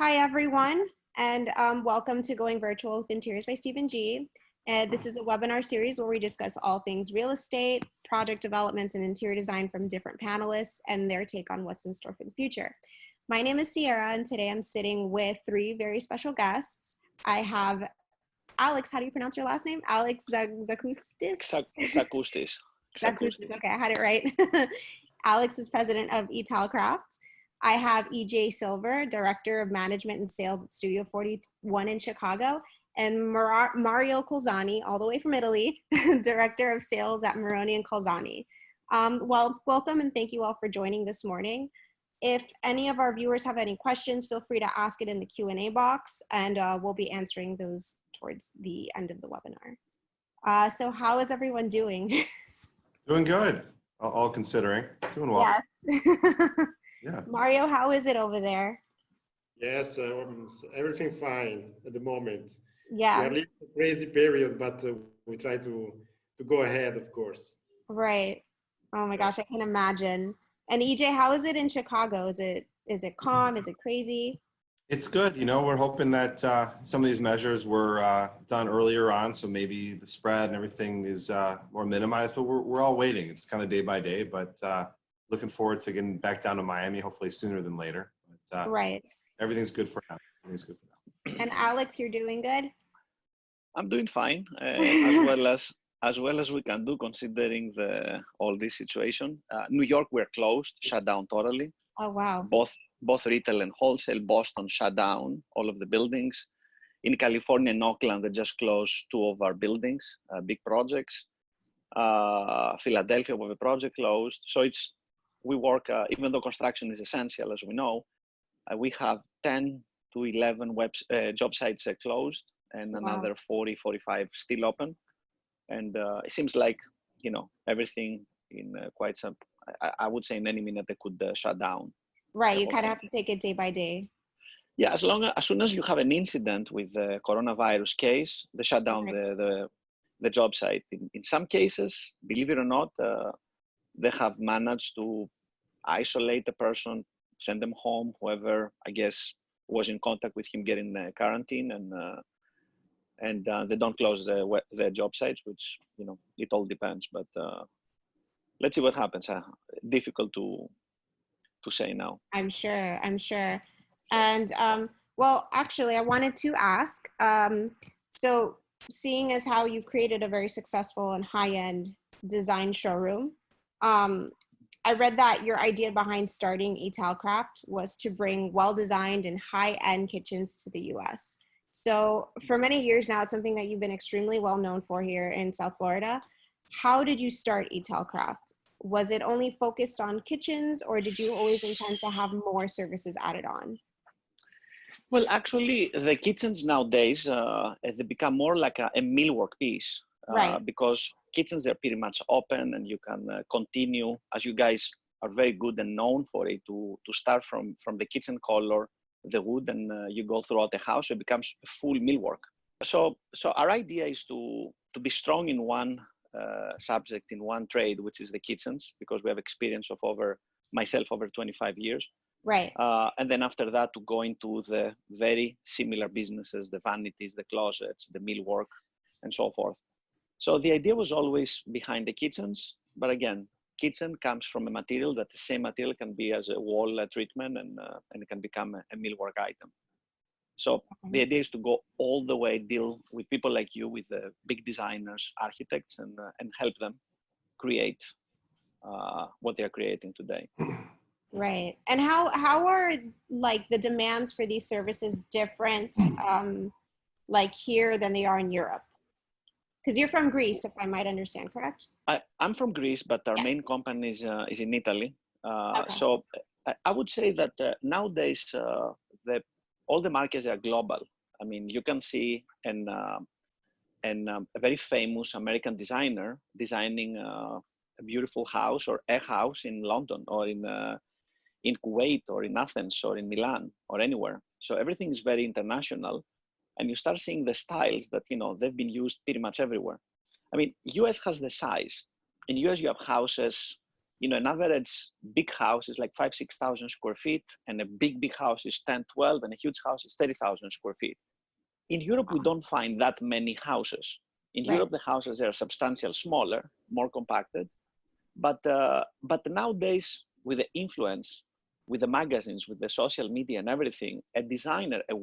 Hi, everyone, and welcome to Going Virtual with Interiors by Stephen G. This is a webinar series where we discuss all things real estate, project developments, and interior design from different panelists and their take on what's in store for the future. My name is Sierra, and today I'm sitting with three very special guests. I have Alex, how do you pronounce your last name? Alex Xakoustis? Xakoustis. Xakoustis, okay, I had it right. Alex is president of Italkraft. I have EJ Silver, Director of Management and Sales at Studio 41 in Chicago, and Mario Colzani, all the way from Italy, Director of Sales at Meroni and Colzani. Well, welcome and thank you all for joining this morning. If any of our viewers have any questions, feel free to ask it in the Q&A box, and we'll be answering those towards the end of the webinar. So how is everyone doing? Doing good, all considering. Doing well. Yes. Yeah. Mario, how is it over there? Yes, everything fine at the moment. Yeah. We are living a crazy period, but we try to go ahead, of course. Right. Oh my gosh, I can imagine. And EJ, how is it in Chicago? Is it calm? Is it crazy? It's good. You know, we're hoping that some of these measures were done earlier on, so maybe the spread and everything is more minimized, but we're all waiting. It's kind of day by day, but looking forward to getting back down to Miami, hopefully sooner than later. But, right. Everything's good for now. Everything's good for now. And Alex, you're doing good? I'm doing fine, as well as we can do considering all this situation. New York, we're closed, shut down totally. Oh wow. Both retail and wholesale. Boston shut down all of the buildings. In California and Oakland, they just closed 2 of our buildings, big projects. Philadelphia, we have a project closed. So we work, even though construction is essential, as we know, we have 10 to 11 job sites closed and another 40, 45 still open. And it seems like, everything in quite some, I would say in any minute they could shut down. Right, you kind of have to take it day by day. Yeah, as soon as you have an incident with the coronavirus case, they shut down the job site. In some cases, believe it or not, they have managed to isolate the person, send them home, whoever, I guess, was in contact with him getting quarantine, and they don't close the job sites, which, it all depends. But let's see what happens. Difficult to say now. I'm sure. And well, actually, I wanted to ask, so seeing as how you've created a very successful and high-end design showroom, I read that your idea behind starting Italkraft was to bring well-designed and high-end kitchens to the US. So for many years now, it's something that you've been extremely well known for here in South Florida. How did you start Italkraft? Was it only focused on kitchens, or did you always intend to have more services added on? Well, actually, the kitchens nowadays, they become more like a millwork piece. Right. Because kitchens are pretty much open, and you can continue, as you guys are very good and known for it, to start from the kitchen color, the wood, and you go throughout the house. So it becomes full millwork. So our idea is to be strong in one subject, in one trade, which is the kitchens, because we have experience of over 25 years. Right. And then after that, to go into the very similar businesses, the vanities, the closets, the millwork, and so forth. So the idea was always behind the kitchens, but again, kitchen comes from a material that the same material can be as a wall treatment, and it can become a millwork item. So the idea is to go all the way, deal with people like you, with the big designers, architects, and help them create what they are creating today. Right. And how are like the demands for these services different like here than they are in Europe? Because you're from Greece, if I might understand, correct? I'm from Greece, but our main company is in Italy. So I would say that nowadays all the markets are global. I mean, you can see a very famous American designer designing a beautiful house or a house in London, or in Kuwait, or in Athens, or in Milan, or anywhere. So everything is very international. And you start seeing the styles that, they've been used pretty much everywhere. I mean, US has the size. In US, you have houses an average big house is like 5,000-6,000 square feet, and a big house is 10, 12, and a huge house is 30,000 square feet. In Europe, we don't find that many houses. In Europe, the houses are substantially smaller, more compacted. But nowadays, with the influence, with the magazines, with the social media and everything, a designer, a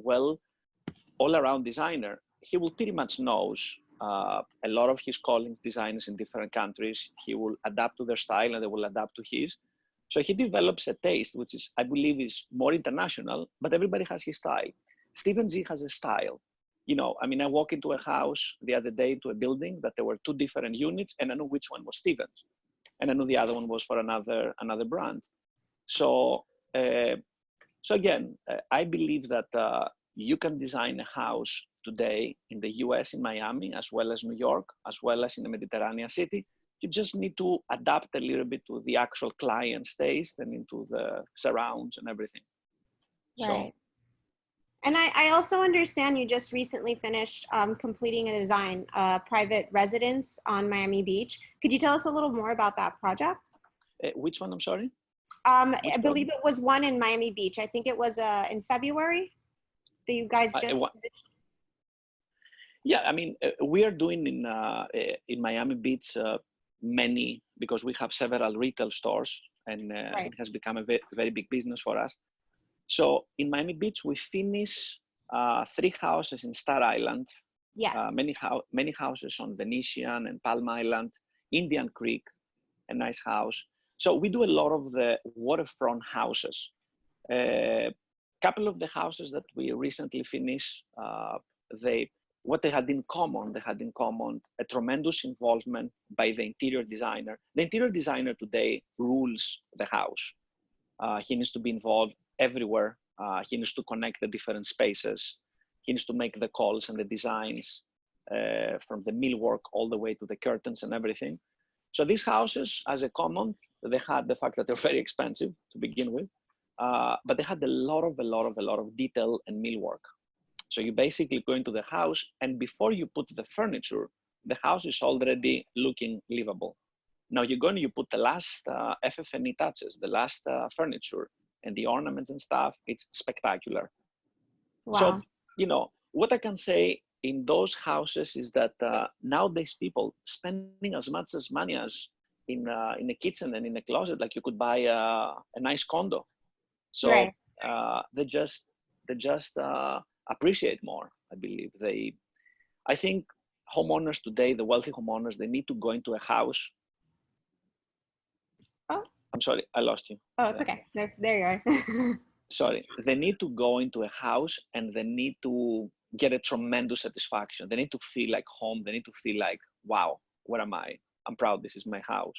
all-around designer, he will pretty much knows a lot of his colleagues, designers in different countries. He will adapt to their style and they will adapt to his. So he develops a taste, which is, I believe, is more international, but everybody has his style. Stephen G has a style. I walked into a house the other day, to a building, that there were 2 different units, and I knew which one was Stephen's, and I knew the other one was for another brand. So again, I believe that you can design a house today in the US, in Miami, as well as New York, as well as in a Mediterranean city. You just need to adapt a little bit to the actual client's taste and into the surrounds and everything. Right. And I also understand you just recently finished completing a design, private residence on Miami Beach. Could you tell us a little more about that project? Which one, I'm sorry? I believe it was one in Miami Beach. I think it was in February that you guys just... Yeah, we are doing in Miami Beach many, because we have several retail stores, and it has become a very big business for us. So in Miami Beach, we finish 3 houses in Star Island. Yes. Many houses on Venetian and Palm Island, Indian Creek, a nice house. So we do a lot of the waterfront houses. Couple of the houses that we recently finished, what they had in common a tremendous involvement by the interior designer. The interior designer today rules the house. He needs to be involved everywhere. He needs to connect the different spaces. He needs to make the calls and the designs from the millwork all the way to the curtains and everything. So these houses, as a common, they had the fact that they're very expensive to begin with, but they had a lot of detail and millwork. So you basically go into the house, and before you put the furniture, the house is already looking livable. Now you put the last FF&E touches, the last furniture and the ornaments and stuff. It's spectacular. Wow. So, what I can say in those houses is that nowadays people spending as much as money as in a kitchen and in a closet, like you could buy a nice condo. So they just appreciate more, I believe. I think homeowners today, the wealthy homeowners, they need to go into a house. Oh, I'm sorry, I lost you. Oh, it's okay. There you are. Sorry, they need to go into a house and they need to get a tremendous satisfaction. They need to feel like home. They need to feel like, wow, where am I? I'm proud. This is my house.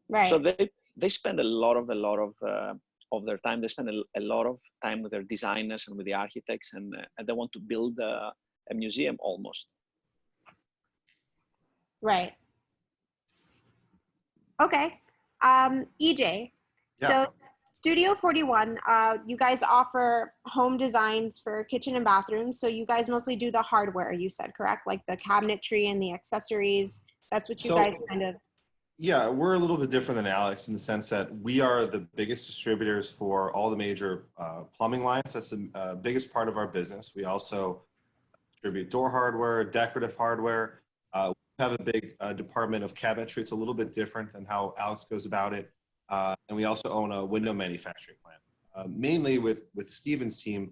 Right. So they spend a lot of their time. They spend a lot of time with their designers and with the architects, and they want to build a museum almost. Right. Okay. EJ, so Studio 41, you guys offer home designs for kitchen and bathrooms. So you guys mostly do the hardware, you said, correct? Like the cabinetry and the accessories. That's what you guys kind of... Yeah, we're a little bit different than Alex in the sense that we are the biggest distributors for all the major plumbing lines. That's the biggest part of our business. We also distribute door hardware, decorative hardware. We have a big department of cabinetry. It's a little bit different than how Alex goes about it. And we also own a window manufacturing plant. Mainly with Steven's team,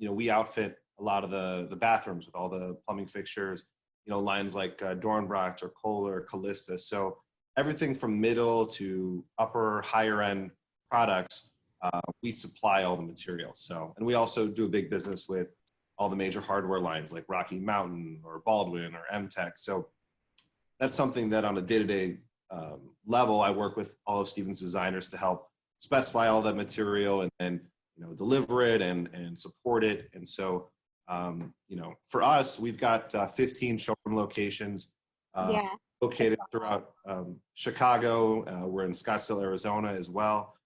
we outfit a lot of the bathrooms with all the plumbing fixtures, lines like Dornbracht or Kohler, Xakoustis. So everything from middle to upper, higher end products, we supply all the materials. So, and we also do a big business with all the major hardware lines like Rocky Mountain or Baldwin or MTech. So that's something that on a day-to-day level, I work with all of Steven's designers to help specify all that material and then, deliver it and support it. And so, for us, we've got 15 showroom locations located throughout Chicago. We're in Scottsdale, Arizona as well.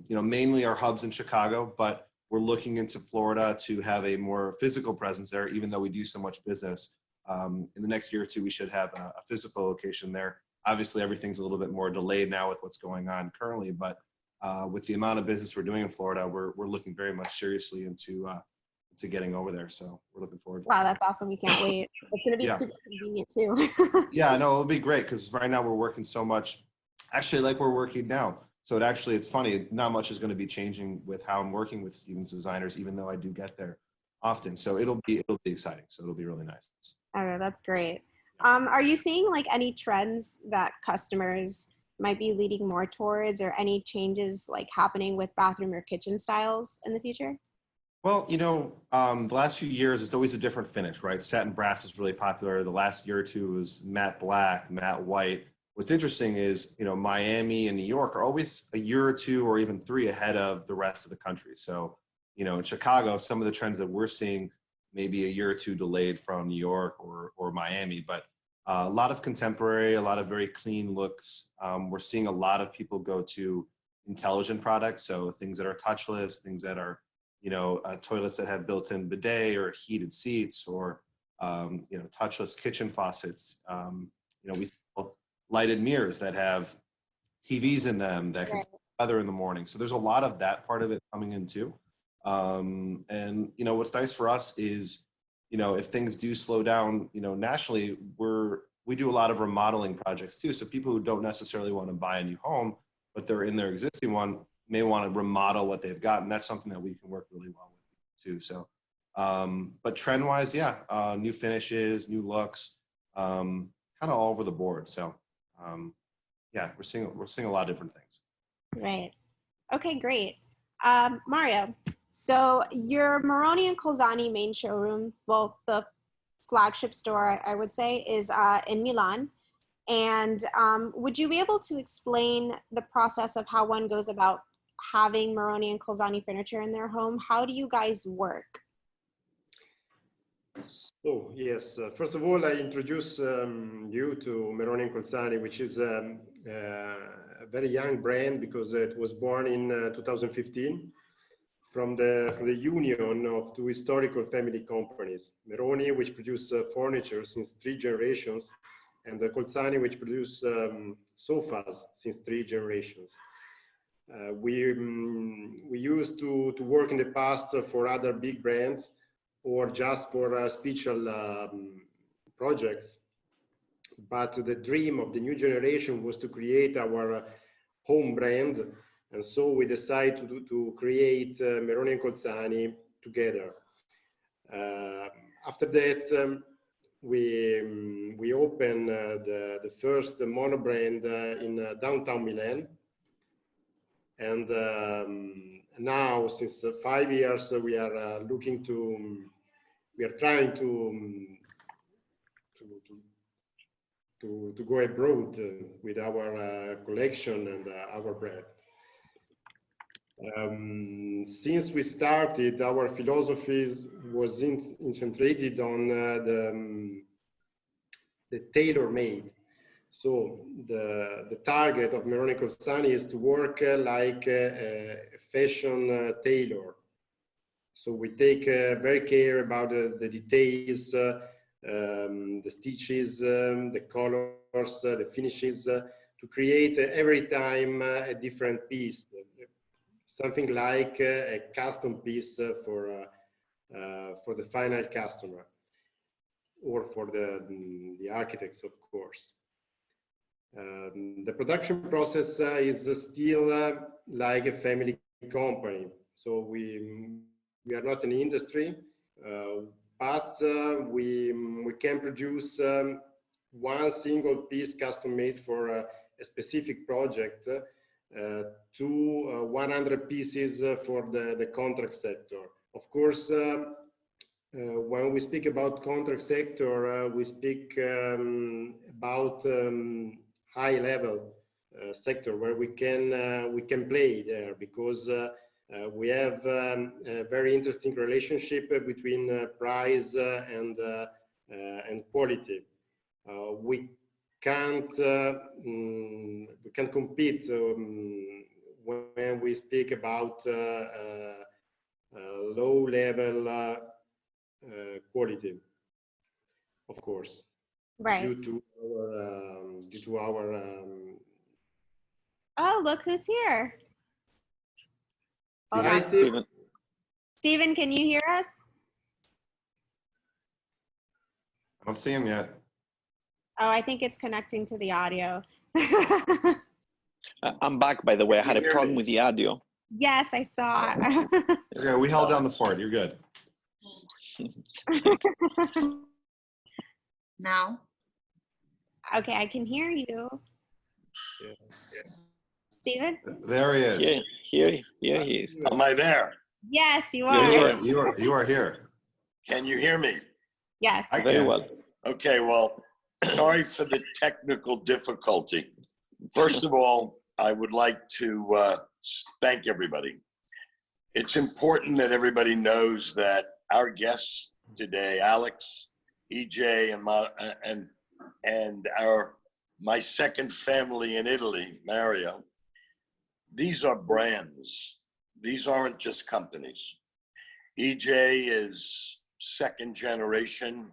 Mainly our hubs in Chicago, but we're looking into Florida to have a more physical presence there, even though we do so much business. In the next year or two, we should have a physical location there. Obviously, everything's a little bit more delayed now with what's going on currently, but with the amount of business we're doing in Florida, we're looking very much seriously into to getting over there. So we're looking forward to Wow, it. that's awesome. We can't wait. It's going to be Yeah. super convenient too. Yeah, no, it'll be great because right now we're working so much, actually like we're working now. So it's funny, not much is going to be changing with how I'm working with Stevens designers, even though I do get there often. So it'll be exciting. So it'll be really nice. Oh, that's great. Are you seeing like any trends that customers might be leading more towards, or any changes like happening with bathroom or kitchen styles in the future? Well, the last few years, it's always a different finish, right? Satin brass is really popular. The last year or two was matte black, matte white. What's interesting is, Miami and New York are always a year or two or even 3 ahead of the rest of the country. So, in Chicago, some of the trends that we're seeing maybe a year or 2 delayed from New York or Miami, but a lot of contemporary, a lot of very clean looks. We're seeing a lot of people go to intelligent products. So things that are touchless, things that are toilets that have built-in bidet or heated seats, or touchless kitchen faucets. We sell lighted mirrors that have TVs in them that can weather in the morning. So there's a lot of that part of it coming in too. And what's nice for us is, if things do slow down, nationally, we do a lot of remodeling projects too. So people who don't necessarily want to buy a new home, but they're in their existing one, may want to remodel what they've got, and that's something that we can work really well with too. So, but trend-wise, new finishes, new looks, kind of all over the board. So, we're seeing a lot of different things. Right. Okay, great. Mario, so your Meroni and Colzani main showroom, well, the flagship store, I would say, is in Milan. And would you be able to explain the process of how one goes about having Meroni and Colzani furniture in their home? How do you guys work? So yes, first of all, I introduce you to Meroni and Colzani, which is a very young brand because it was born in 2015 from the union of 2 historical family companies, Meroni, which produce furniture since 3 generations, and the Colzani, which produce sofas since 3 generations. We used to work in the past for other big brands or just for special projects. But the dream of the new generation was to create our home brand. And so we decided to create Meroni and Colzani together. After that, we opened the first mono brand in downtown Milan. And now, since 5 years, we are trying to go abroad with our collection and our brand. Since we started, our philosophy was concentrated on the tailor-made. So the target of Meroni Colzani is to work like a fashion tailor. So we take very care about the details, the stitches, the colors, the finishes, to create every time a different piece, something like a custom piece for the final customer, or for the architects, of course. The production process is still like a family company. So we are not an industry, but we can produce one single piece custom made for a specific project to 100 pieces for the contract sector. Of course, when we speak about contract sector, we speak about high level sector where we can play there, because we have a very interesting relationship between price and quality. We can't compete when we speak about low level quality, of course. Right. due to our Oh, look who's here. Hold Hi, on. Steve. Steven, can you hear us? I don't see him yet. Oh, I think it's connecting to the audio. I'm back, by the way. I had a problem with the audio. Yes, I saw. Okay, we held down the fort. You're good. Now? Okay, I can hear you. Yeah. Steven? There he is. Here he is. Am I there? Yes, you You're are. here. You are here. Can you hear me? Yes. I Very can. well. Okay, well, sorry for the technical difficulty. First of all, I would like to thank everybody. It's important that everybody knows that our guests today, Alex, EJ, and my second family in Italy, Mario, these are brands. These aren't just companies. EJ is second generation.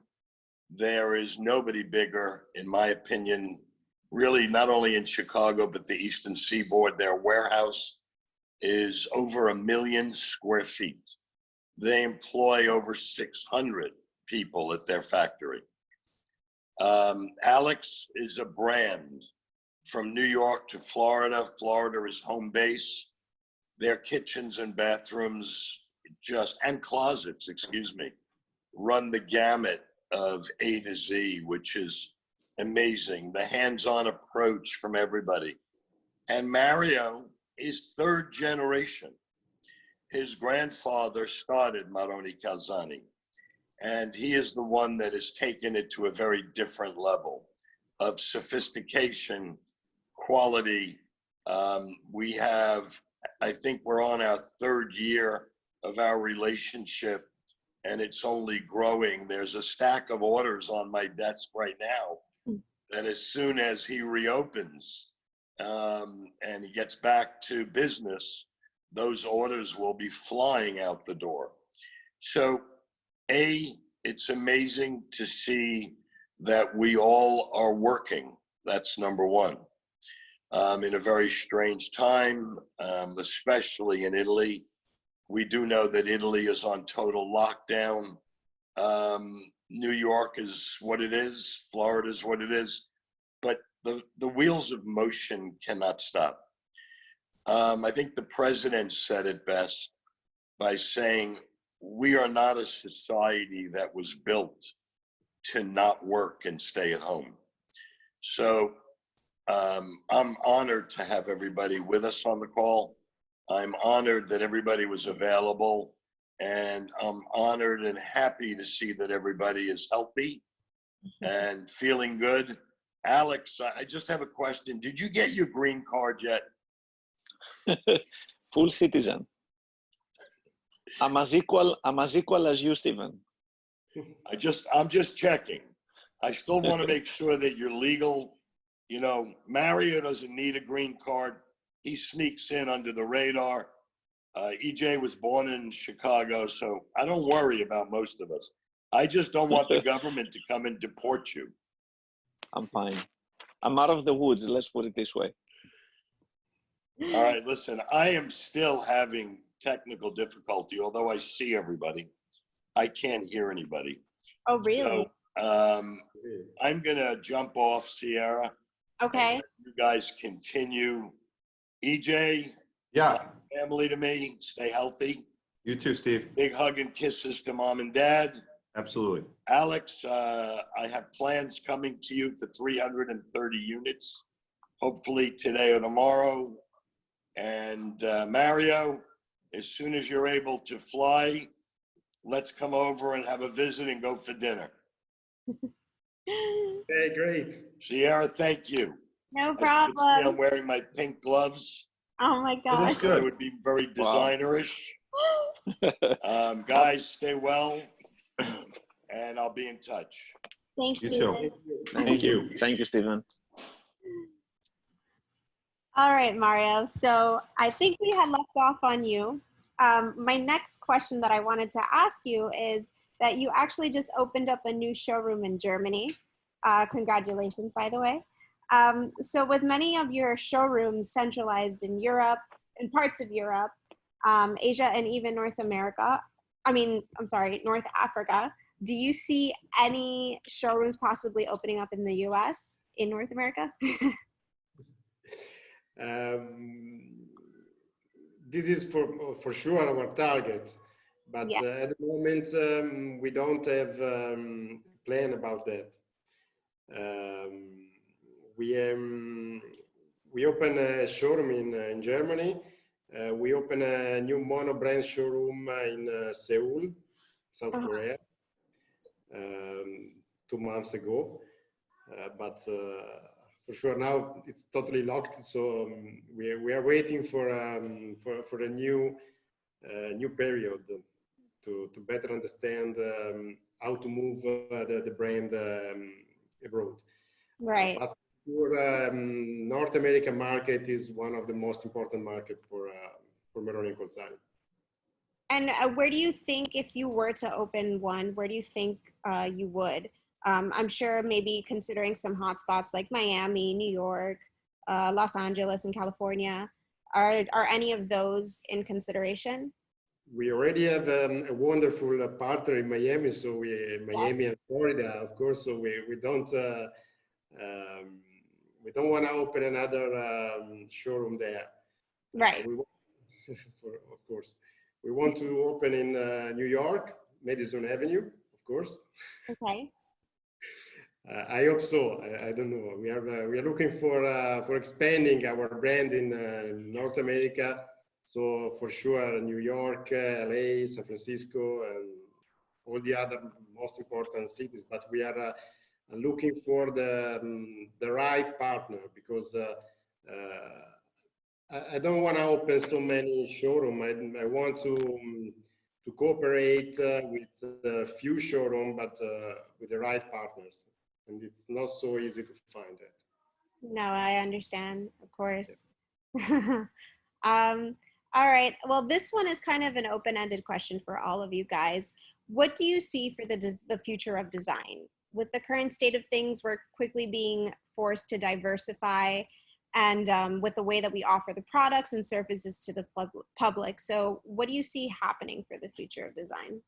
There is nobody bigger, in my opinion, really not only in Chicago, but the Eastern Seaboard. Their warehouse is over 1 million square feet. They employ over 600 people at their factory. Alex is a brand from New York to Florida. Florida is home base. Their kitchens and bathrooms and closets, excuse me, run the gamut of A to Z, which is amazing. The hands-on approach from everybody. And Mario is third generation. His grandfather started Meroni Colzani, and he is the one that has taken it to a very different level of sophistication, quality. I think we're on our third year of our relationship, and it's only growing. There's a stack of orders on my desk right now that as soon as he reopens and he gets back to business, those orders will be flying out the door. So, it's amazing to see that we all are working. That's number one. In a very strange time, especially in Italy. We do know that Italy is on total lockdown. New York is what it is. Florida is what it is. But the wheels of motion cannot stop. I think the president said it best by saying, we are not a society that was built to not work and stay at home. So I'm honored to have everybody with us on the call. I'm honored that everybody was available, and I'm honored and happy to see that everybody is healthy and feeling good. Alex, I just have a question. Did you get your green card yet? Full citizen. I'm as equal as you, Stephen. I'm just checking. I still want to make sure that you're legal. You know, Mario doesn't need a green card. He sneaks in under the radar. EJ was born in Chicago, so I don't worry about most of us. I just don't want the government to come and deport you. I'm fine. I'm out of the woods, let's put it this way. All right, listen, I am still having technical difficulty, although I see everybody. I can't hear anybody. Oh, really? So, I'm gonna jump off, Sierra. Okay. You guys continue. EJ, Yeah. family to me, stay healthy. You too, Steve. Big hug and kisses to mom and dad. Absolutely. Alex, I have plans coming to you for 330 units, hopefully today or tomorrow. And Mario, as soon as you're able to fly, let's come over and have a visit and go for dinner. Okay, great. Sierra, thank you. No As you can see, problem. I'm wearing my pink gloves. Oh my Oh, that's gosh. good. It would be very designerish. Guys, stay well, and I'll be in touch. Thanks, You Stephen. too. Thank you. Thank you, Stephen. All right, Mario. So I think we had left off on you. My next question that I wanted to ask you is that you actually just opened up a new showroom in Germany. Congratulations, by the way. So with many of your showrooms centralized in Europe, in parts of Europe, Asia, and even North America, North Africa, do you see any showrooms possibly opening up in the US, in North America? This is for sure our target, but Yeah. at the moment we don't have plan about that. We open a showroom in Germany. We open a new mono brand showroom in Seoul, South Korea, 2 months ago. But for sure now it's totally locked. So we are waiting for a new period to better understand how to move the brand abroad. Right. But for North American market is one of the most important markets for Meroni and Colzani. And where do you think, if you were to open one, where do you think you would? I'm sure maybe considering some hotspots like Miami, New York, Los Angeles, and California. Are any of those in consideration? We already have a wonderful partner in Miami, so Miami and Florida, of course. So we don't want to open another showroom there. Right. Of course, we want to open in New York, Madison Avenue, of course. Okay. I hope so. I don't know. We are looking for expanding our brand in North America. So for sure, New York, LA, San Francisco, and all the other most important cities. But we are looking for the right partner, because I don't want to open so many showrooms. I want to cooperate with a few showrooms, but with the right partners. And it's not so easy to find that. No, I understand, of course. Yeah. All right. Well, this one is kind of an open-ended question for all of you guys. What do you see for the future of design? With the current state of things, we're quickly being forced to diversify, and with the way that we offer the products and services to the public. So what do you see happening for the future of design?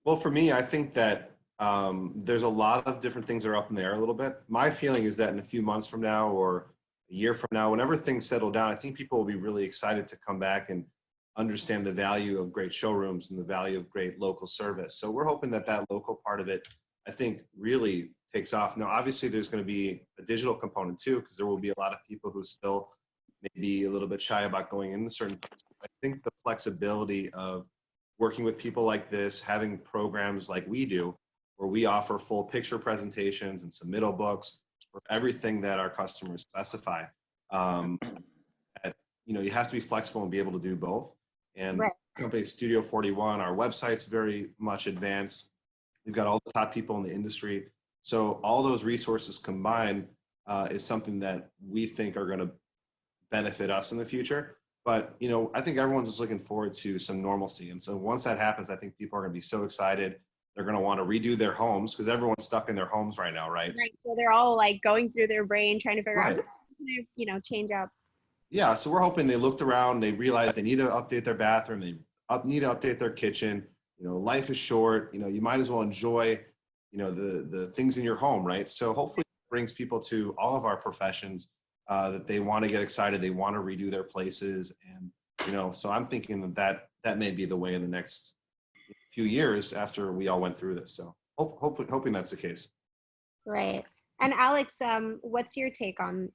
Well, for me, I think that there's a lot of different things that are up in the air a little bit. My feeling is that in a few months from now, or a year from now, whenever things settle down, I think people will be really excited to come back and understand the value of great showrooms and the value of great local service. So we're hoping that that local part of it, I think, really takes off. Now, obviously, there's going to be a digital component too, because there will be a lot of people who still may be a little bit shy about going into certain things. I think the flexibility of working with people like this, having programs like we do, where we offer full picture presentations and submittal books for everything that our customers specify. You have to be flexible and be able to do both. And Right. company Studio 41, our website's very much advanced. We've got all the top people in the industry. So all those resources combined is something that we think are going to benefit us in the future. But, I think everyone's just looking forward to some normalcy. And so once that happens, I think people are going to be so excited. They're going to want to redo their homes, because everyone's stuck in their homes right now, right? Right. So they're all like going through their brain, trying to figure out, change up. Yeah, so we're hoping they looked around, they realized they need to update their bathroom, they need to update their kitchen. Life is short. You might as well enjoy, the things in your home, right? So hopefully it brings people to all of our professions that they want to get excited, they want to redo their places, and so I'm thinking that may be the way in the next few years after we all went through this. So hoping that's the case. Right. And Alex, what's your take on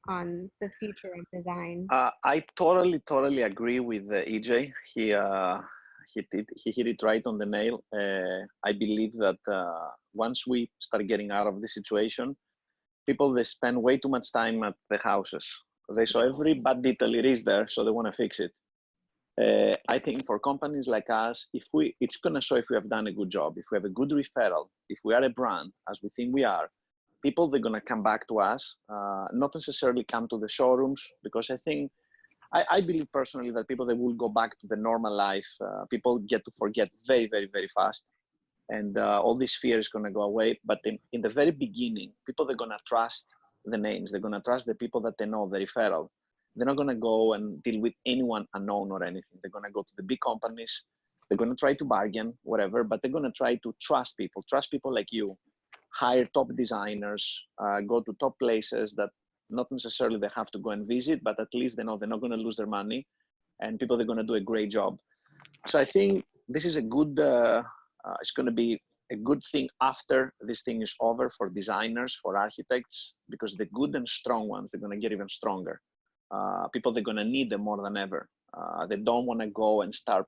the future of design? I totally agree with EJ. He hit it right on the nail. I believe that once we start getting out of this situation, people, they spend way too much time at the houses. They saw every bad detail it is there, so they want to fix it. I think for companies like us, it's going to show if we have done a good job, if we have a good referral, if we are a brand, as we think we are. People, they're going to come back to us, not necessarily come to the showrooms, because I believe personally that people, they will go back to the normal life. People get to forget very, very, very fast. and all this fear is going to go away. But in the very beginning, people, they're going to trust the names. They're going to trust the people that they know, the referral. They're not going to go and deal with anyone unknown or anything. They're going to go to the big companies. They're going to try to bargain, whatever, but they're going to try to trust people like you, hire top designers, go to top places that not necessarily they have to go and visit, but at least they know they're not going to lose their money, and people are going to do a great job. So I think this is a good, it's going to be a good thing after this thing is over for designers, for architects, because the good and strong ones, they're going to get even stronger. People, they're going to need them more than ever. They don't want to go and start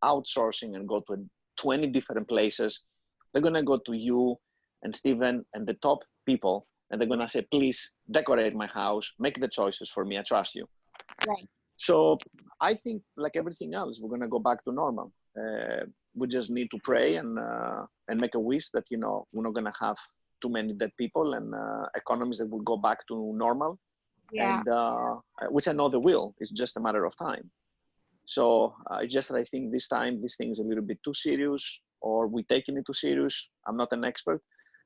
outsourcing and go to 20 different places. They're going to go to you and Steven and the top people, and they're going to say, please decorate my house, make the choices for me, I trust you. Right. So I think, like everything else, we're going to go back to normal. We just need to pray and make a wish that, you know, we're not going to have too many dead people, and economies that will go back to normal. Yeah. And which I know they will. It's just a matter of time. So just that I think this time, this thing is a little bit too serious, or we're taking it too serious. I'm not an expert,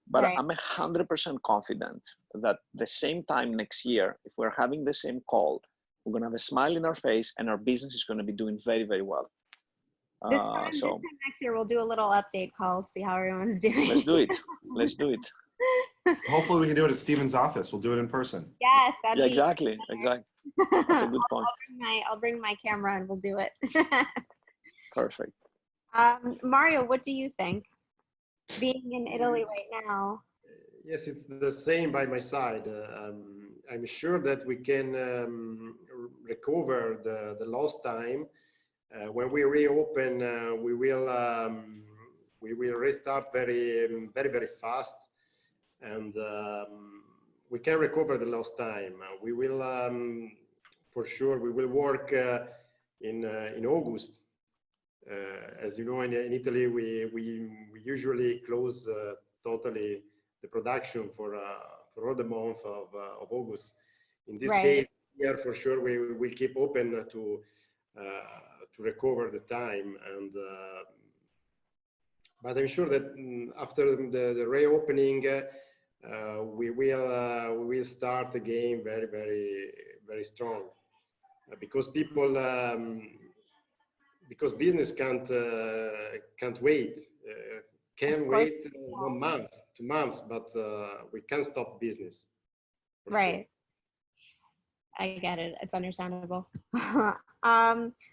but Right. I'm 100% confident that the same time next year, if we're having the same call, we're going to have a smile in our face, and our business is going to be doing very, very well. This time next year, we'll do a little update call, see how everyone's doing. Let's do it. Let's do it. Hopefully we can do it at Steven's office. We'll do it in person. Yes, that'd Yeah, be exactly. That's a good point. I'll bring my camera and we'll do it. Perfect. Mario, what do you think? Being in Italy right now. Yes, it's the same by my side. I'm sure that we can recover the lost time. When we reopen, we will restart very, very fast, and we can recover the lost time. We will, for sure, we will work in August. As you know, in Italy, we usually close totally the production for all the month of August. In this case, here for sure we will keep open to recover the time, and but I'm sure that after the reopening, we will start again very, very, very strong, because people because business can't wait. Can wait 1 month, 2 months, but we can't stop business. Right. Sure. I get it. It's understandable.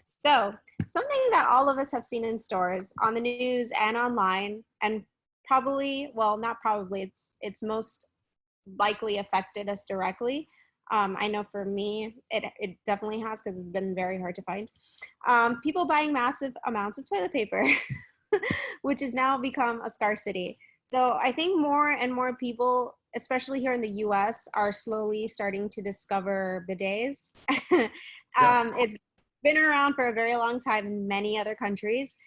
So something that all of us have seen in stores, on the news and online, and probably, well, not probably, it's most likely affected us directly. I know for me, it definitely has, because it's been very hard to find. People buying massive amounts of toilet paper, which has now become a scarcity. So I think more and more people, especially here in the US, are slowly starting to discover bidets. It's been around for a very long time in many other countries.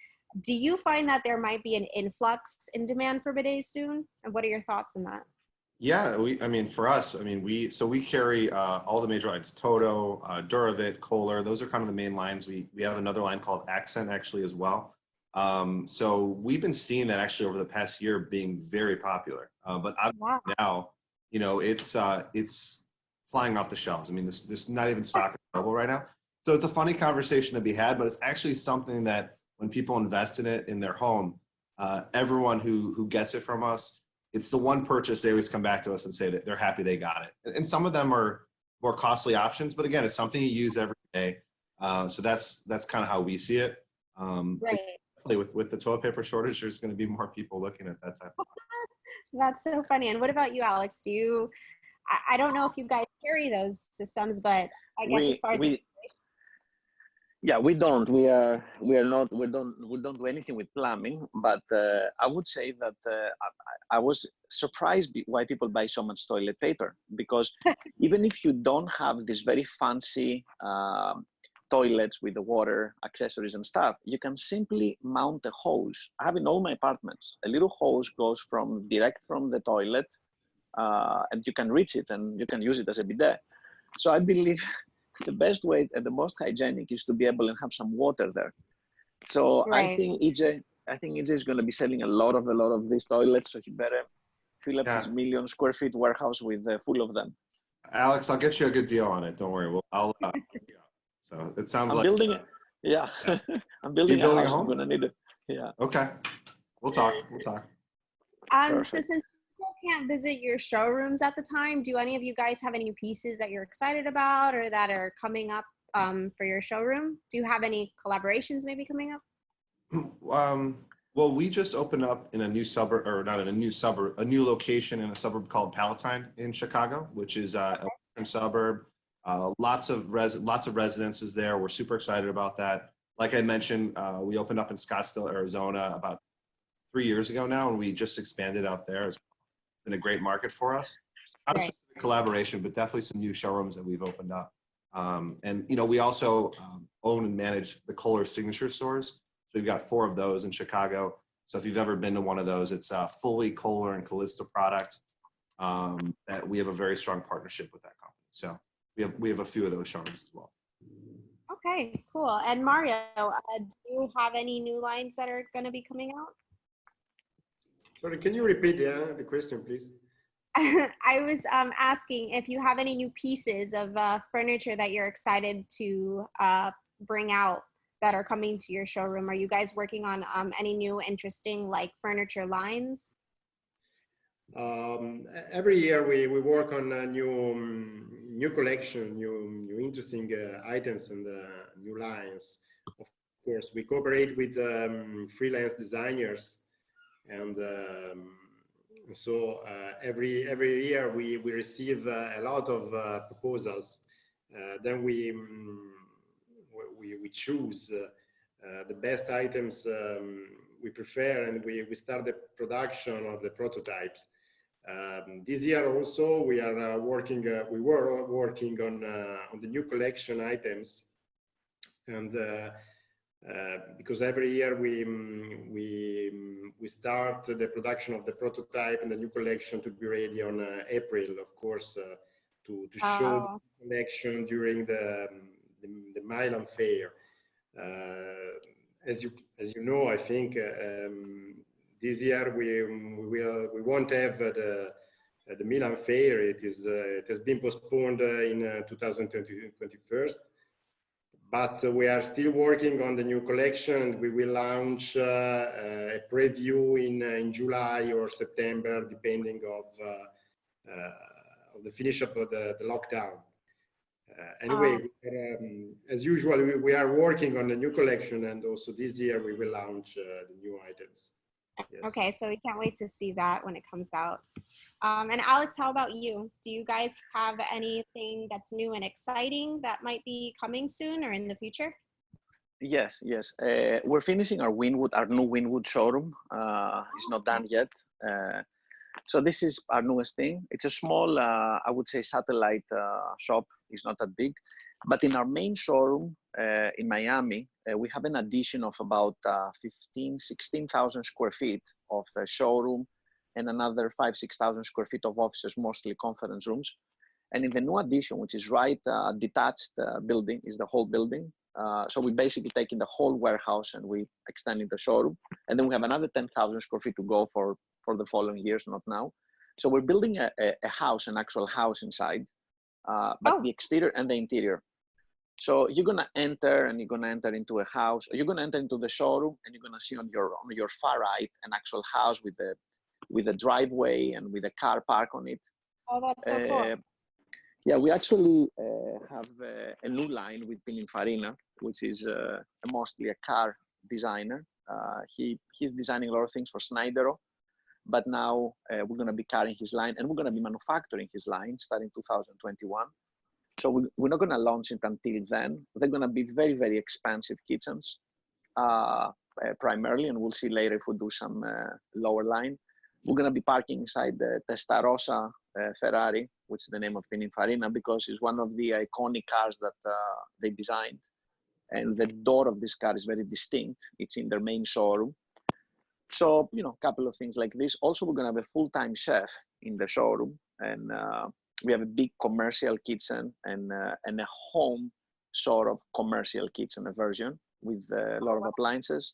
Do you find that there might be an influx in demand for bidets soon? And what are your thoughts on that? Yeah, I mean, for us, I mean, we carry all the major lines: Toto, Duravit, Kohler. Those are kind of the main lines. We have another line called Accent actually as well. So we've been seeing that actually over the past year being very popular. But now, you know, it's flying off the shelves. I mean, there's not even stock available right now. So it's a funny conversation to be had, but it's actually something that when people invest in it in their home, everyone who gets it from us, it's the one purchase they always come back to us and say that they're happy they got it. And some of them are more costly options, but again, it's something you use every day. So that's kind of how we see it. Right. With the toilet paper shortage, there's going to be more people looking at that type of That's so funny. And what about you, Alex? Do you, I don't know if you guys carry those systems, but I guess as far as yeah, we don't. We don't do anything with plumbing. But I would say that I was surprised why people buy so much toilet paper, because even if you don't have this very fancy toilets with the water accessories and stuff, you can simply mount a hose. I have in all my apartments. A little hose goes direct from the toilet, and you can reach it and you can use it as a bidet. So I believe the best way and the most hygienic is to be able to have some water there. So I think, EJ, I think EJ is going to be selling a lot of these toilets, so he better fill up his 1 million square feet warehouse with full of them. Alex, I'll get you a good deal on it. Don't worry. I'll so it sounds I'm like building it. Yeah, I'm building a house. I'm going to need it. Yeah. Okay. We'll talk. We'll talk. So since people can't visit your showrooms at the time, do any of you guys have any new pieces that you're excited about or that are coming up for your showroom? Do you have any collaborations maybe coming up? Well, we just opened up in a new suburb, or not in a new suburb, a new location in a suburb called Palatine in Chicago, which is a western suburb. Lots of residences there. We're super excited about that. Like I mentioned, we opened up in Scottsdale, Arizona about 3 years ago now, and we just expanded out there. It's been a great market for us. It's not a specific collaboration, but definitely some new showrooms that we've opened up. And we also own and manage the Kohler signature stores. So we've got 4 of those in Chicago. So if you've ever been to one of those, it's a fully Kohler and Calista product. That we have a very strong partnership with that company. So we have a few of those showrooms as well. Okay, cool. And Mario, do you have any new lines that are going to be coming out? Sorry, can you repeat the question, please? I was asking if you have any new pieces of furniture that you're excited to bring out that are coming to your showroom. Are you guys working on any new interesting like furniture lines? Every year we work on a new collection, new interesting items and new lines. Of course, we cooperate with freelance designers, and so every year we receive a lot of proposals. Then we choose the best items we prefer, and we start the production of the prototypes. This year also we are working. We were working on the new collection items, and because every year we start the production of the prototype and the new collection to be ready on April, of course, to show the collection during the Milan Fair. As you know, I think this year we won't have the Milan Fair. It has been postponed in 2021. But we are still working on the new collection, and we will launch a preview in July or September, depending of the finish of the lockdown. Anyway, as usual, we are working on the new collection, and also this year we will launch the new items. Yes. Okay, so we can't wait to see that when it comes out. And Alex, how about you? Do you guys have anything that's new and exciting that might be coming soon or in the future? Yes. We're finishing our new Winwood showroom. It's not done yet. So this is our newest thing. It's a small, I would say, satellite shop. It's not that big. But in our main showroom in Miami, we have an addition of about 16,000 square feet of a showroom and another 6,000 square feet of offices, mostly conference rooms. And in the new addition, which is right detached building, is the whole building. So we basically taking the whole warehouse and we extending the showroom. And then we have another 10,000 square feet to go for the following years, not now. So we're building a house, an actual house inside, but the exterior and the interior. So you're gonna enter into a house, or you're gonna enter into the showroom, and you're gonna see on your far right an actual house with a driveway and with a car park on it. Oh, that's so cool. Yeah, we actually have a new line with Pininfarina, which is mostly a car designer. He's designing a lot of things for Snydero, but now we're going to be carrying his line, and we're going to be manufacturing his line starting 2021. So we're not going to launch it until then. They're going to be very, very expensive kitchens, primarily, and we'll see later if we do some lower line. We're going to be parking inside the Testarossa Ferrari, which is the name of Pininfarina, because it's one of the iconic cars that they designed. And the door of this car is very distinct. It's in their main showroom. So, a couple of things like this. Also, we're going to have a full-time chef in the showroom. And we have a big commercial kitchen and a home sort of commercial kitchen version with a lot of appliances.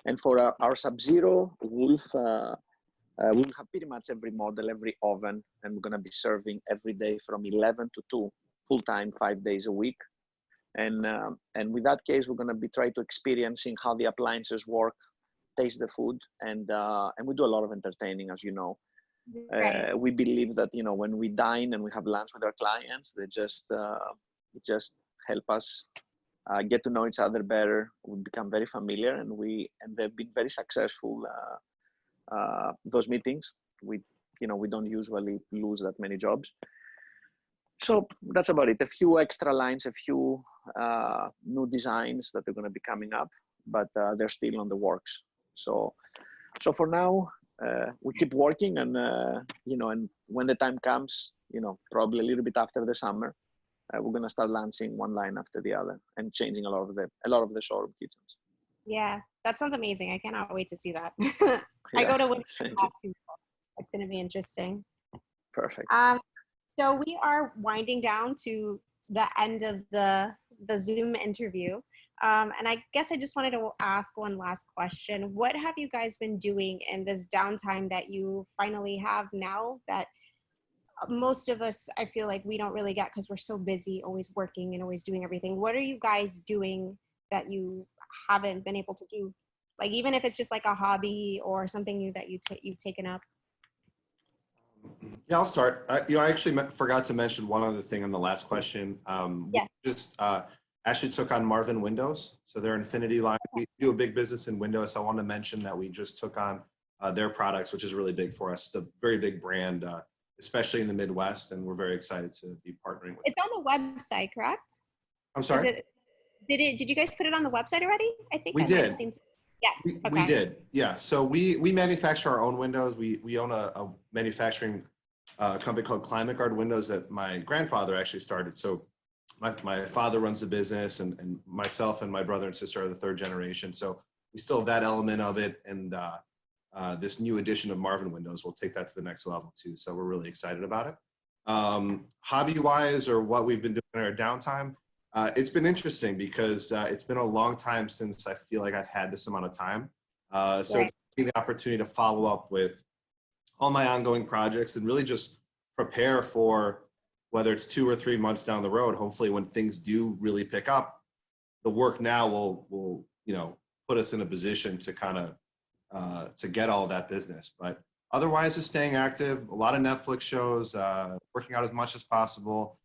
And for our Sub-Zero, we'll have pretty much every model, every oven, and we're going to be serving every day from 11 to 2, full-time, 5 days a week. And with that case, we're going to be trying to experiencing how the appliances work, taste the food, and we do a lot of entertaining, as you know. Right. We believe that, you know, when we dine and we have lunch with our clients, they just help us get to know each other better. We become very familiar, and they've been very successful. Those meetings, we don't usually lose that many jobs. So that's about it. A few extra lines, a few new designs that are going to be coming up, but they're still on the works. So for now, we keep working, and and when the time comes, probably a little bit after the summer, we're going to start launching one line after the other and changing a lot of the showroom kitchens. Yeah, that sounds amazing. I cannot wait to see that. Yeah, I go to Winter thank too. It's going to be interesting. Perfect. So we are winding down to the end of the Zoom interview. And I guess I just wanted to ask one last question. What have you guys been doing in this downtime that you finally have now that most of us, I feel like we don't really get because we're so busy, always working and always doing everything. What are you guys doing that you haven't been able to do? Like, even if it's just like a hobby or something that you've taken up? Yeah, I'll start. I actually forgot to mention one other thing on the last question. Yeah. We just actually took on Marvin Windows. So their Infinity line. We do a big business in Windows. So I want to mention that we just took on their products, which is really big for us. It's a very big brand, especially in the Midwest, and we're very excited to be partnering with It's on the website, correct? I'm sorry? Did you guys put it on the website already? I think We I might have did. seen. Yes. We did, yeah. So we manufacture our own windows. We own a manufacturing company called Climate Guard Windows that my grandfather actually started. So my father runs the business, and myself and my brother and sister are the third generation. So we still have that element of it, and this new edition of Marvin Windows will take that to the next level too. So we're really excited about it. Hobby-wise, or what we've been doing in our downtime, it's been interesting because it's been a long time since I feel like I've had this amount of time. So it's the opportunity to follow up with all my ongoing projects and really just prepare for whether it's 2 or 3 months down the road. Hopefully when things do really pick up, the work now will put us in a position to kind of to get all of that business. But otherwise, just staying active, a lot of Netflix shows, working out as much as possible.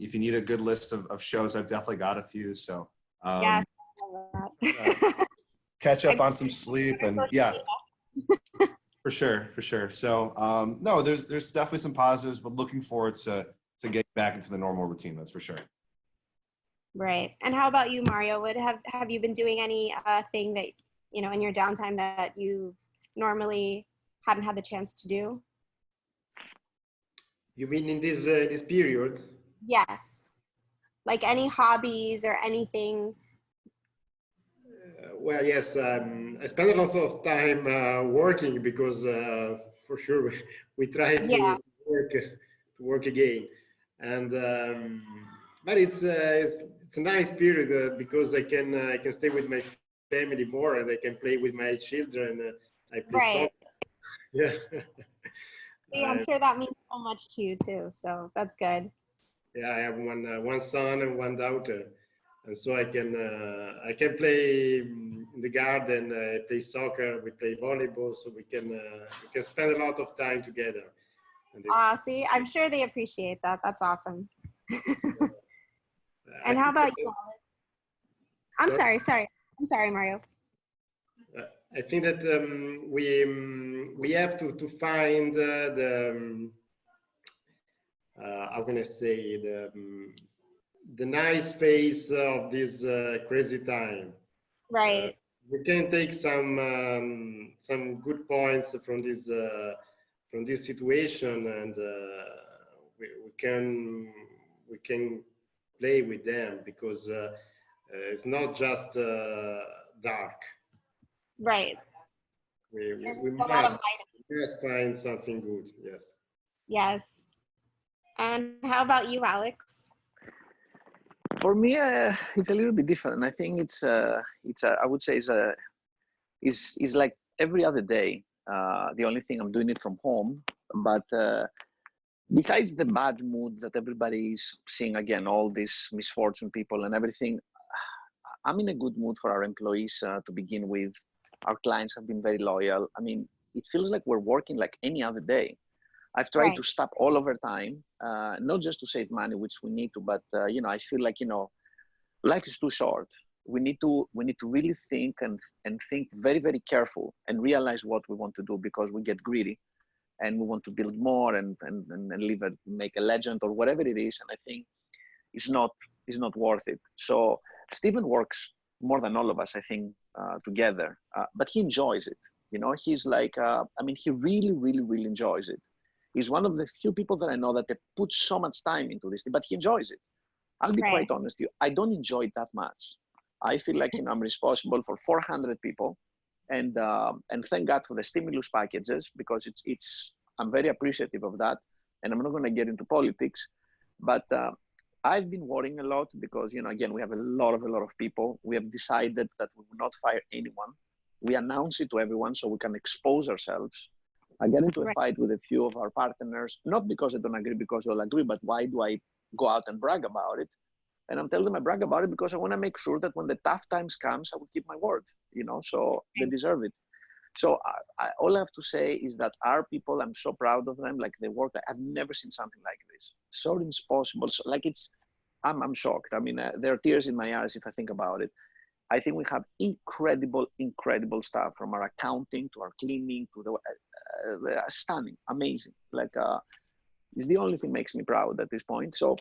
If you need a good list of shows, I've definitely got a few. So Yes, catch up on some sleep, and yeah, for sure. So no, there's definitely some positives, but looking forward to get back into the normal routine. That's for sure. Right. And how about you, Mario? What have you been doing any thing that in your downtime that you normally hadn't had the chance to do? You mean in this period? Yes. Like any hobbies or anything? Well, yes, I spend a lot of time working because for sure we try to work again, and but it's a nice period because I can stay with my family more, and I can play with my children. I play soccer. Yeah. See, I'm sure that means so much to you too. So that's good. Yeah, I have one son and one daughter, and so I can play in the garden, play soccer, we play volleyball, so we can spend a lot of time together. See, I'm sure they appreciate that. That's awesome. And how about you, Alex? I'm sorry, Mario. I think that we have to find how can I say, the nice phase of this crazy time. Right. We can take some good points from this situation, and we can play with them because it's not just dark. Right. We must find something good. Yes. Yes. And how about you, Alex? For me, it's a little bit different. I think I would say it's is like every other day. The only thing I'm doing it from home, but besides the bad moods that everybody is seeing, again, all these misfortune people and everything, I'm in a good mood for our employees to begin with. Our clients have been very loyal. I mean, it feels like we're working like any other day. I've tried to stop all overtime, not just to save money, which we need to, but you know, I feel like, you know, life is too short. We need to really think and think very, very careful and realize what we want to do, because we get greedy and we want to build more and live and make a legend or whatever it is. And I think it's not worth it. So Stephen works more than all of us, I think, together, but he enjoys it. You know, he's like, I mean, he really, really, really enjoys it. He's one of the few people that I know that they put so much time into this, but he enjoys it. I'll be quite honest with you. I don't enjoy it that much. I feel like, you know, I'm responsible for 400 people, and thank God for the stimulus packages, because I'm very appreciative of that. And I'm not going to get into politics, but I've been worrying a lot because, you know, again, we have a lot of people. We have decided that we will not fire anyone. We announce it to everyone so we can expose ourselves. I get into a fight with a few of our partners, not because I don't agree, because we all agree, but why do I go out and brag about it? And I'm telling them I brag about it because I want to make sure that when the tough times comes, I will keep my word, you know, so they deserve it. So all I have to say is that our people, I'm so proud of them. Like, they work, I've never seen something like this. So responsible. So like, I'm shocked. I mean, there are tears in my eyes if I think about it. I think we have incredible staff, from our accounting to our cleaning to the stunning, amazing. Like, it's the only thing makes me proud at this point. So,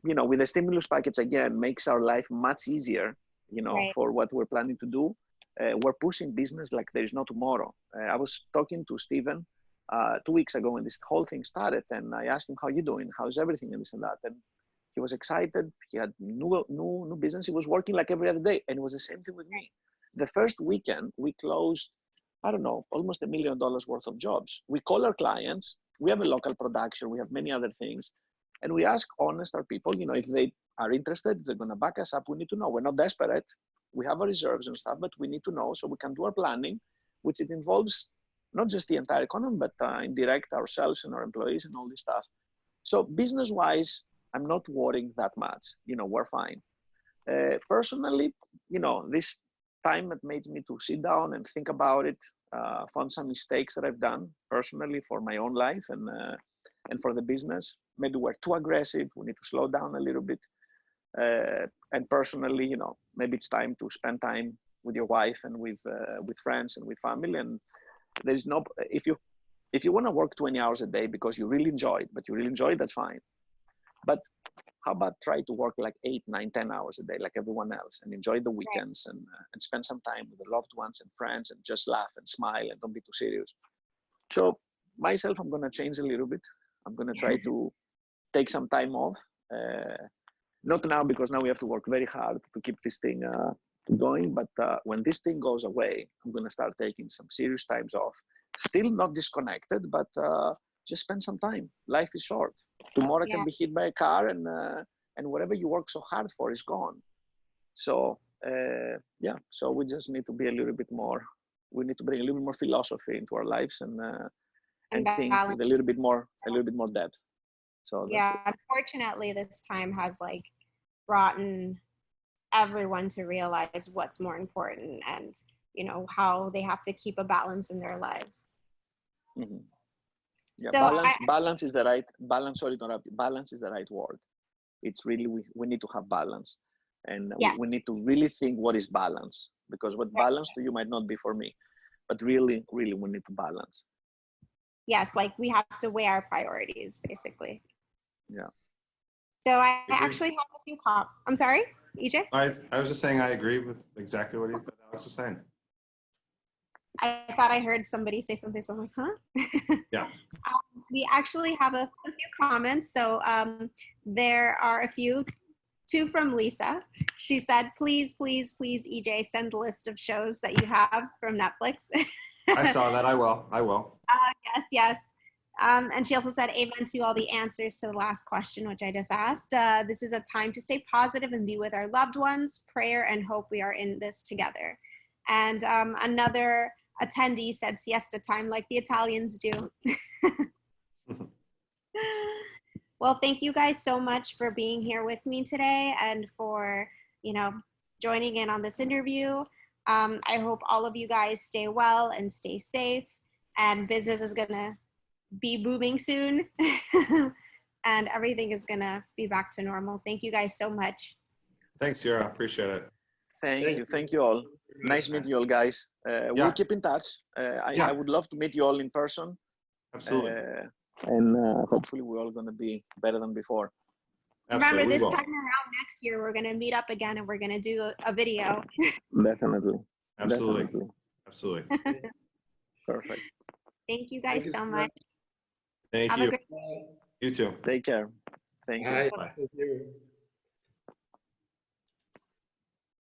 you know, with the stimulus package, again, makes our life much easier, you know, for what we're planning to do. We're pushing business like there is no tomorrow. I was talking to Stephen 2 weeks ago when this whole thing started, and I asked him, how you doing? How's everything? And this and that. And he was excited. He had new business. He was working like every other day. And it was the same thing with me. The first weekend, we closed, I don't know, almost $1 million worth of jobs. We call our clients. We have a local production. We have many other things. And we ask our people, you know, if they are interested, if they're going to back us up, we need to know. We're not desperate. We have our reserves and stuff, but we need to know so we can do our planning, which it involves not just the entire economy, but indirect ourselves and our employees and all this stuff. So business-wise, I'm not worrying that much. You know, we're fine. Personally, you know, this time it made me to sit down and think about it, found some mistakes that I've done personally for my own life and for the business. Maybe we're too aggressive. We need to slow down a little bit. And personally, you know, maybe it's time to spend time with your wife and with friends and with family. And there's no, if you want to work 20 hours a day because you really enjoy it, that's fine. But how about try to work like 8, 9, 10 hours a day, like everyone else, and enjoy the weekends and spend some time with the loved ones and friends and just laugh and smile and don't be too serious. So myself, I'm going to change a little bit. I'm going to try to take some time off. Not now, because now we have to work very hard to keep this thing going. But when this thing goes away, I'm going to start taking some serious times off. Still not disconnected, but just spend some time. Life is short. Tomorrow can be hit by a car, and whatever you work so hard for is gone. So so we just need to be a little bit more. We need to bring a little bit more philosophy into our lives and think with a little bit more depth. So unfortunately, this time has like brought everyone to realize what's more important, and you know how they have to keep a balance in their lives. Mm-hmm. Yeah, so balance is the right balance. Sorry to interrupt. Balance is the right word. It's really we need to have balance, and we need to really think what is balance, because what balance to you might not be for me, but really we need to balance. Yes, like we have to weigh our priorities, basically. Yeah. So I actually have a few I'm sorry, EJ? I was just saying I agree with exactly what Alex was saying. I thought I heard somebody say something, so I'm like, huh? Yeah. We actually have a few comments. So there are two from Lisa. She said, please, EJ, send the list of shows that you have from Netflix. I saw that. I will. Yes. And she also said, amen to all the answers to the last question, which I just asked. This is a time to stay positive and be with our loved ones. Prayer and hope we are in this together. And another attendee said siesta time like the Italians do. Well, thank you guys so much for being here with me today and for, joining in on this interview. I hope all of you guys stay well and stay safe, and business is gonna be booming soon and everything is gonna be back to normal. Thank you guys so much. Thanks, Yara. Appreciate it. Thank you all. Nice meeting you all, guys. We'll keep in touch. I would love to meet you all in person. Absolutely. And hopefully we're all going to be better than before. Remember, this time around next year, we're going to meet up again and we're going to do a video. Definitely. Absolutely. Perfect. Thank you guys so much. Thank Have you. a great day. You too. Take care. Thank you. Bye.